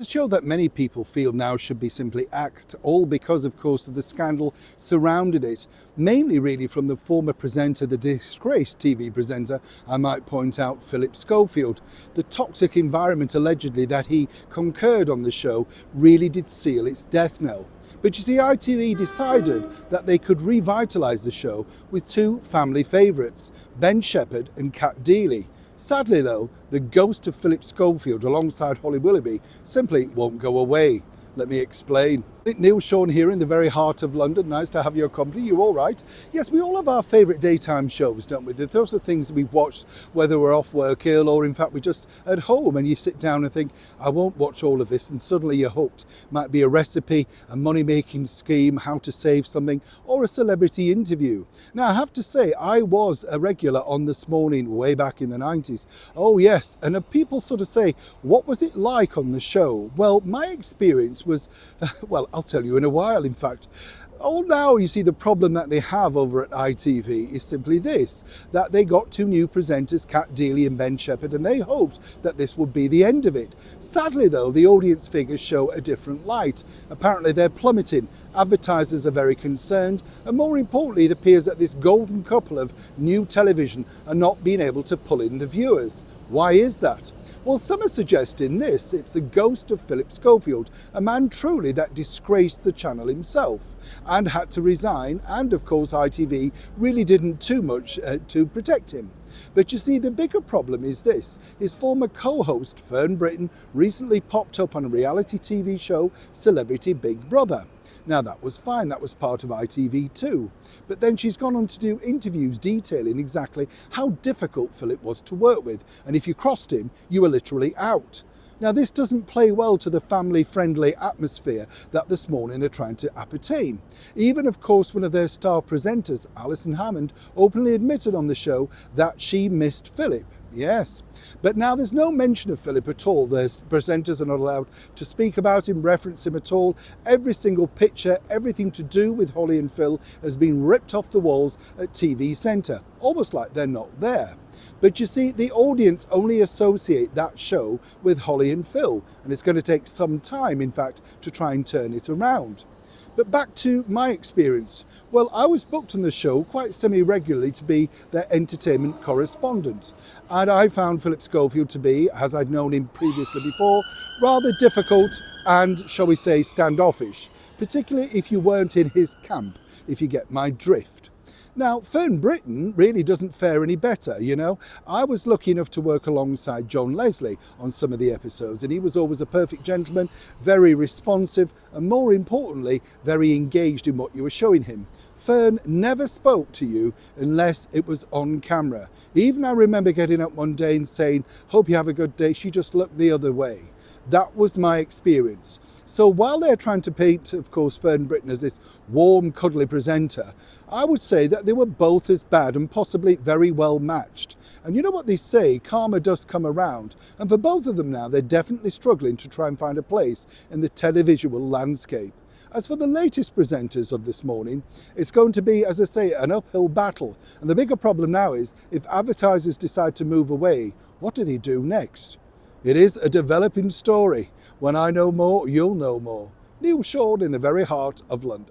A show that many people feel now should be simply axed, all because, of course, of the scandal surrounding it, mainly really from the former presenter, the disgraced TV presenter, I might point out, Philip Schofield. The toxic environment allegedly that he concurred on the show really did seal its death knell. But you see, ITV decided that they could revitalise the show with two family favourites, Ben Shepherd and Cat Deeley. Sadly though, the ghost of Philip Schofield alongside Holly Willoughby simply won't go away. Let me explain. Neil Sean here in the very heart of London. Nice to have your company. You all right? Yes, we all have our favourite daytime shows, don't we? Those are things we watch whether we're off work, ill, or in fact we're just at home and you sit down and think, I won't watch all of this, and suddenly you're hooked. Might be a recipe, a money-making scheme, how to save something, or a celebrity interview. Now I have to say, I was a regular on This Morning way back in the 90s. Oh yes, and people sort of say, what was it like on the show? Well, my experience was, well, I'll tell you in a while, in fact. Oh, now you see the problem that they have over at ITV is simply this, that they got two new presenters, Cat Deeley and Ben Shepherd, and they hoped that this would be the end of it. Sadly though, the audience figures show a different light. Apparently they're plummeting, advertisers are very concerned, and more importantly it appears that this golden couple of new television are not being able to pull in the viewers. Why is that? Well, some are suggesting this. It's the ghost of Philip Schofield, a man truly that disgraced the channel himself and had to resign, and of course ITV really didn't too much to protect him. But you see, the bigger problem is this. His former co-host, Fern Britton, recently popped up on a reality TV show, Celebrity Big Brother. Now that was fine, that was part of ITV too. But then she's gone on to do interviews detailing exactly how difficult Philip was to work with, and if you crossed him, you were literally out. Now this doesn't play well to the family-friendly atmosphere that This Morning are trying to appertain. Even of course one of their star presenters, Alison Hammond, openly admitted on the show that she missed Philip. Yes, but now there's no mention of Philip at all. The presenters are not allowed to speak about him, reference him at all. Every single picture, everything to do with Holly and Phil has been ripped off the walls at TV Centre, almost like they're not there. But you see, the audience only associate that show with Holly and Phil, and it's going to take some time, in fact, to try and turn it around. But back to my experience. Well, I was booked on the show quite semi-regularly to be their entertainment correspondent. And I found Philip Schofield to be, as I'd known him previously before, rather difficult and, shall we say, standoffish, particularly if you weren't in his camp, if you get my drift. Now, Fern Britton really doesn't fare any better, you know. I was lucky enough to work alongside John Leslie on some of the episodes, and he was always a perfect gentleman, very responsive, and more importantly, very engaged in what you were showing him. Fern never spoke to you unless it was on camera. Even I remember getting up one day and saying, "Hope you have a good day." She just looked the other way. That was my experience. So while they're trying to paint, of course, Fern Britton as this warm, cuddly presenter, I would say that they were both as bad and possibly very well matched. And you know what they say, karma does come around. And for both of them now, they're definitely struggling to try and find a place in the televisual landscape. As for the latest presenters of This Morning, it's going to be, as I say, an uphill battle. And the bigger problem now is, if advertisers decide to move away, what do they do next? It is a developing story. When I know more, you'll know more. Neil Sean in the very heart of London.